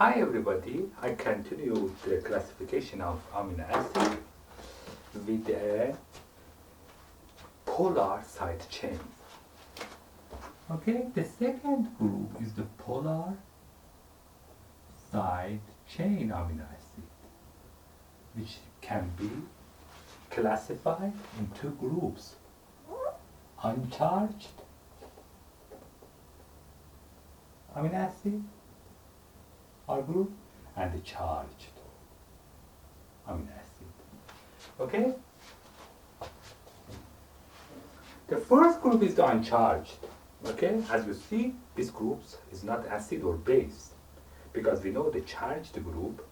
Hi everybody, I continue the classification of amino acid with a polar side chain. Okay, the second group is the polar side chain amino acid, which can be classified in two groups: uncharged amino acid R group and the charged amino acid. Okay? The first group is the uncharged. Okay? As you see, this group is not acid or base, because we know the charged group,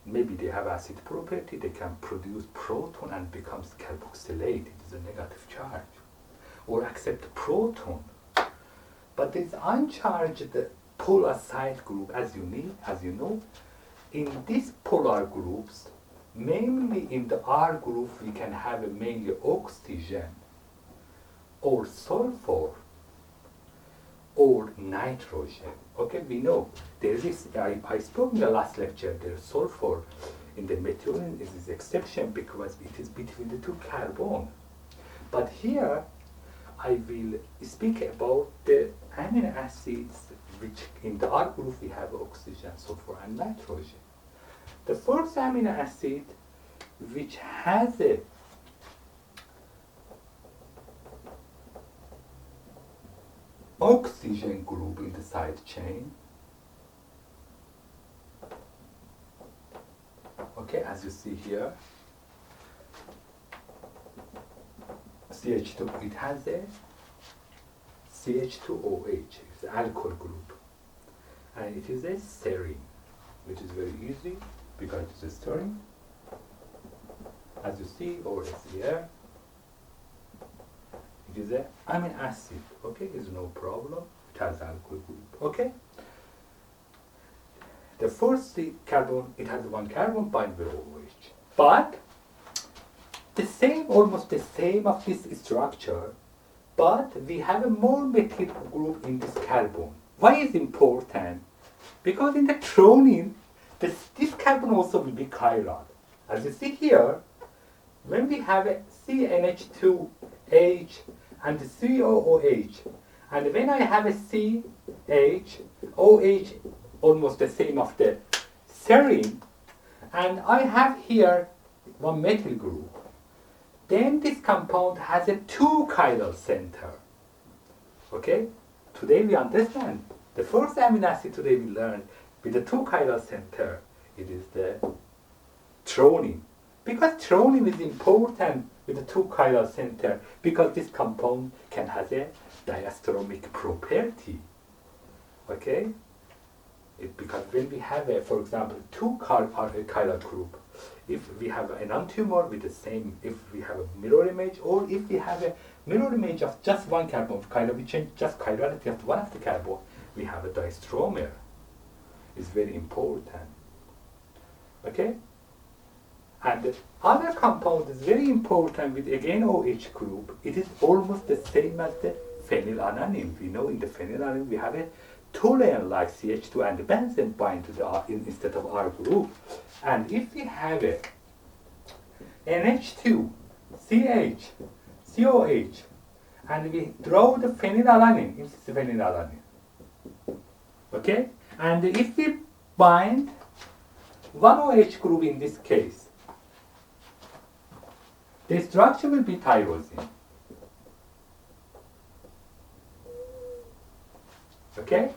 maybe they have acid property, they can produce proton and becomes carboxylate, it is a negative charge, or accept proton. But this uncharged polar side group, as you know, in these polar groups, mainly in the R group, we can have mainly oxygen or sulfur or nitrogen. Okay, we know there is, I spoke in the last lecture, there's sulfur in the methionine is this exception because it is between the two carbon. But here, I will speak about the amino acids which in the R group we have oxygen, sulfur and nitrogen. The first amino acid which has a oxygen group in the side chain, okay, as you see here, CH2, it has a CH2OH, it's an alcohol group, and it is a serine, which is very easy because it's a serine, as you see over here. It is an amino acid, okay, it's no problem, it has alcohol group, okay. The first carbon, it has one carbon bind with OH, but the same, almost the same of this structure, but we have a more methyl group in this carbon. Why is important? Because in the threonine, this carbon also will be chiral. As you see here, when we have a CNH2H and COOH, and when I have a CH, OH, almost the same of the serine, and I have here one methyl group, then this compound has a two chiral center. Okay? Today we understand. The first amino acid today we learned with the two chiral center, it is the threonine. Because threonine is important with the two chiral center, because this compound can have a diastereomic property. Okay? Because when we have, for example, two chiral group, if we have an enantiomer with the same, if we have a mirror image, or if we have a mirror image of just one carbon of chiral, we change just chirality of one of the carbon, we have a diastereomer. It's very important. Okay? And the other compound is very important with again OH group. It is almost the same as the phenylalanine. We know in the phenylalanine we have a toluene like CH2 and the benzene bind to the R instead of R group. And if we have a NH2, CH, COH, and we draw the phenylalanine, it's phenylalanine. Okay? And if we bind one OH group in this case, the structure will be tyrosine. Okay?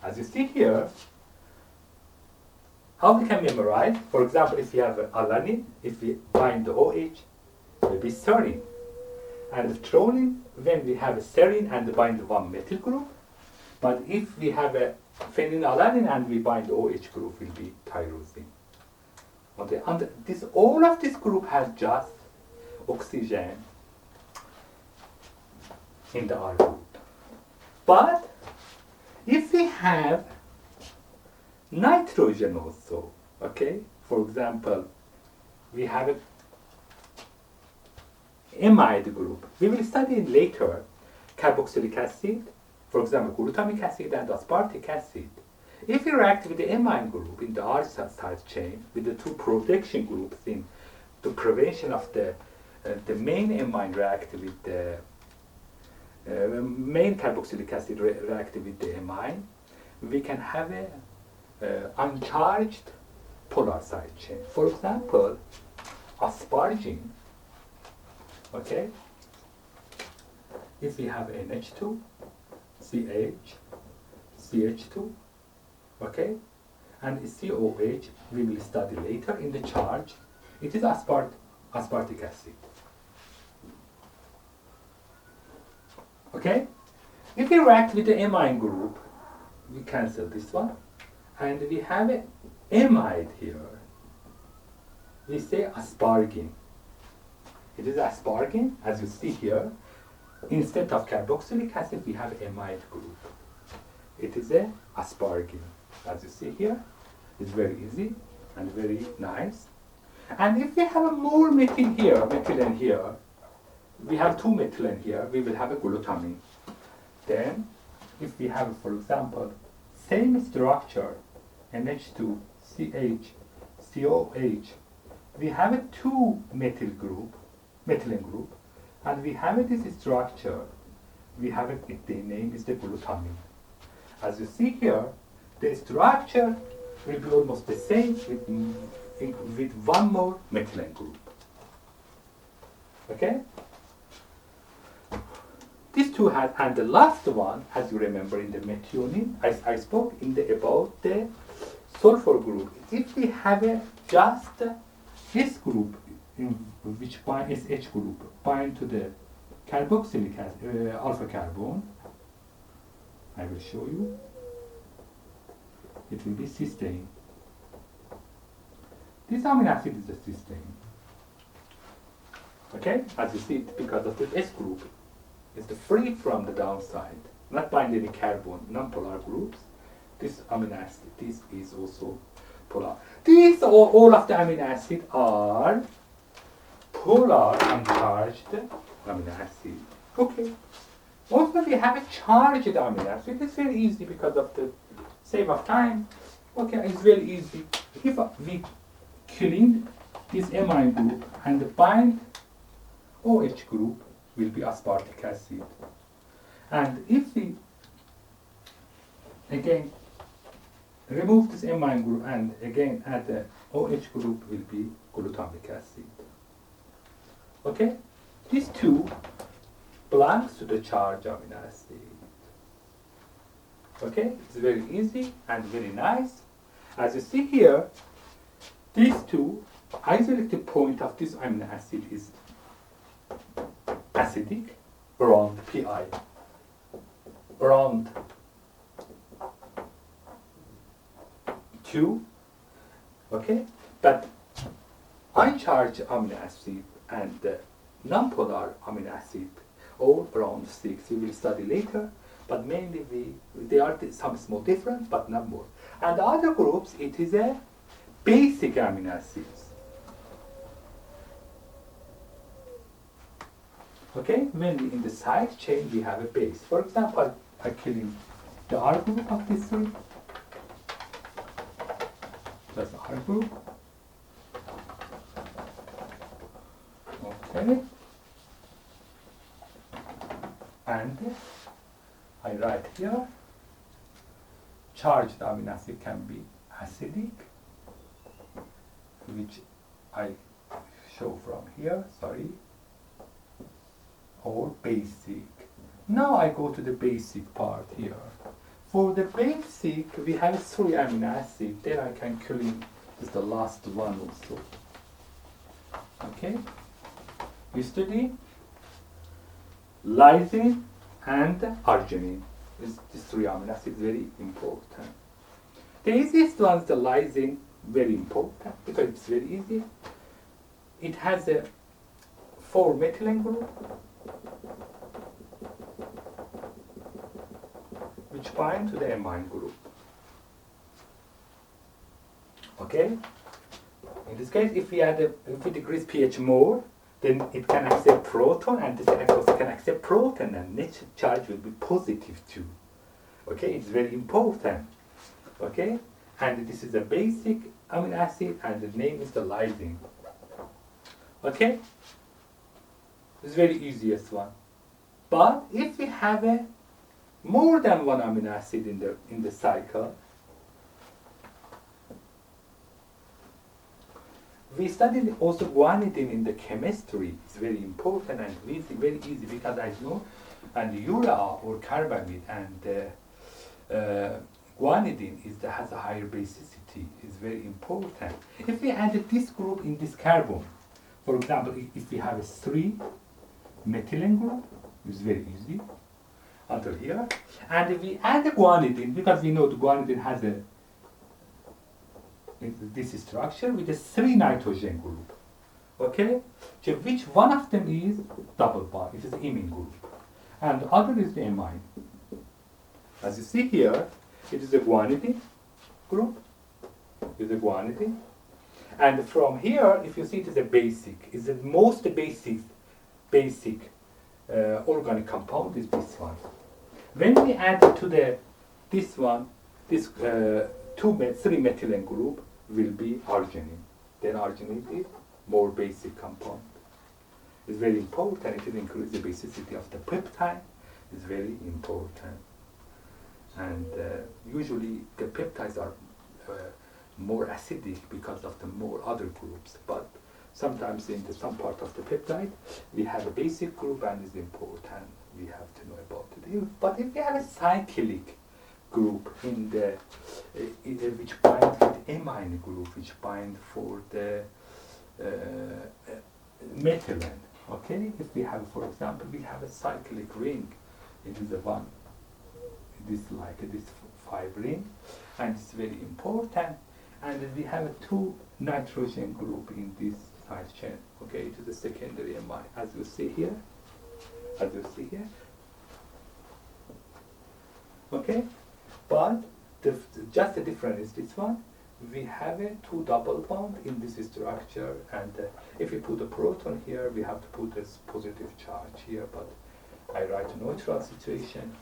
As you see here, how we can memorize? For example, if we have alanine, if we bind the OH, it will be serine. And threonine, when we have a serine and bind one methyl group, but if we have a phenylalanine and we bind the OH group, will be tyrosine. Okay, and this, all of this group has just oxygen in the R group. But if we have nitrogen also, okay, for example, we have a amide group. We will study later carboxylic acid, for example, glutamic acid and aspartic acid. If we react with the amine group in the R side chain with the two protection groups in the prevention of the main amine react with the main carboxylic acid react with the amine, we can have a uncharged polar side chain. For example, asparagine, okay, if we have NH2, CH, CH2, okay, and COH we will study later in the charge, it is aspartic acid. Okay, if we react with the amine group, we cancel this one, and we have an amide here. We say asparagine. It is asparagine, as you see here. Instead of carboxylic acid, we have amide group. It is a asparagine, as you see here. It's very easy and very nice. And if we have a more methylene here, we have two methylene here, we will have a glutamine. Then, if we have, for example, same structure, NH2, CH, COH, we have a two methylene group, and we have this structure. We have the name is the glutamine. As you see here, the structure will be almost the same with one more methylene group. Okay? These two had, and the last one, as you remember in the methionine, I spoke about the sulfur group. If we have just this group, which bind SH group, bind to the carboxylic acid, alpha carbon, I will show you. It will be cysteine. This amino acid is a cysteine. Okay, as you see, because of the S group, it's free from the downside, not binding any carbon, non-polar groups. This amino acid, this is also polar. These all of the amino acids are polar uncharged amino acid. Okay. Also, we have a charged amino acid. It's very easy because of the save of time. Okay, it's very easy. If we clean this amine group and bind OH group, will be aspartic acid. And if we again remove this amine group and again add the OH group, will be glutamic acid. Okay? These two belongs to the charged amino acid. Okay? It's very easy and very nice. As you see here, these two isolated point of this amino acid is acidic around pi, around 2, okay? But uncharged amino acid and non-polar amino acid all around 6. We will study later, but mainly they are some small difference, but not more. And the other groups, it is a basic amino acids. Okay, mainly in the side chain we have a base. For example, I killing the R group of this three. That's the R group. Okay. And I write here, charged amino acid can be acidic, which I show from here, sorry, or basic. Now I go to the basic part here. For the basic, we have 3 amino acids. Then I can clean just the last one also. Okay? We study lysine and arginine. These 3 amino acids very important. The easiest one is the lysine, very important because it's very easy. It has a 4 methylene group, which bind to the amine group. Okay? In this case, if we decrease pH more, then it can accept proton, and this also can accept proton, and net charge will be positive too. Okay, it's very important. Okay, and this is a basic amino acid, and the name is the lysine. Okay, it's very easiest one. But if we have a more than one amino acid in the cycle, we studied also guanidine in the chemistry. It's very important and very easy because I know, and urea or carbamide and guanidine has a higher basicity. It's very important. If we added this group in this carbon, for example, if we have a 3-methylene group, it's very easy until here, and if we add the guanidine, because we know the guanidine has this structure with a 3-nitrogen group. Okay, so which one of them is double bond? It is the imine group, and the other is the amine. As you see here, it is a guanidine group. Is a guanidine, and from here, if you see, it is a basic. Is the most basic organic compound is this one. When we add to this 3-methylene group will be arginine. Then arginine is more basic compound. It's very important. It increases the basicity of the peptide. It's very important. And usually the peptides are more acidic because of the more other groups. But sometimes in some part of the peptide, we have a basic group and it's important. We have to know about it. But if we have a cyclic group in the which binds with amine group, which bind for the methylene. Okay, if we have, for example, we have a cyclic ring. It is the one. This 5 ring, and it's very important. And we have a 2-nitrogen group in this side chain. Okay, it is the secondary amine, as you see here. Okay, but just the difference is this one. We have a 2 double bond in this structure, and if we put a proton here, we have to put this positive charge here. But I write a neutral situation.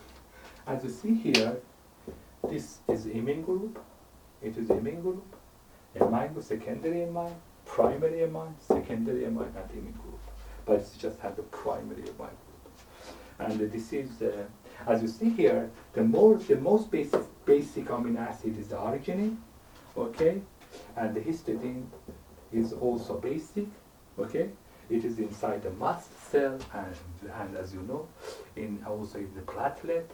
As you see here, this is imine group. It is imine group. Amine, secondary amine, primary amine, secondary amine, and imine group. But it just has a primary amine group. And this is, as you see here, the most basic amino acid is the arginine. Okay, and the histidine is also basic. Okay, it is inside the mast cell, and as you know, also in the platelet.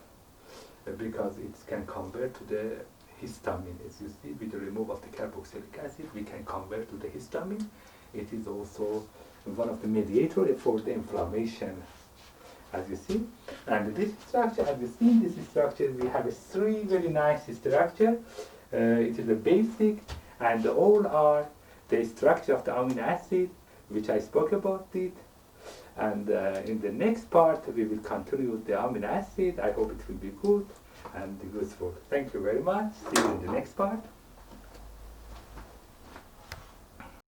Because it can convert to the histamine. As you see, with the removal of the carboxylic acid, we can convert to the histamine. It is also one of the mediators for the inflammation, as you see. And this structure, as you see in this structure, we have a 3 very nice structure. It is a basic, and all are the structure of the amino acid, which I spoke about it. And in the next part, we will continue with the amino acid. I hope it will be good and useful. Thank you very much. See you in the next part.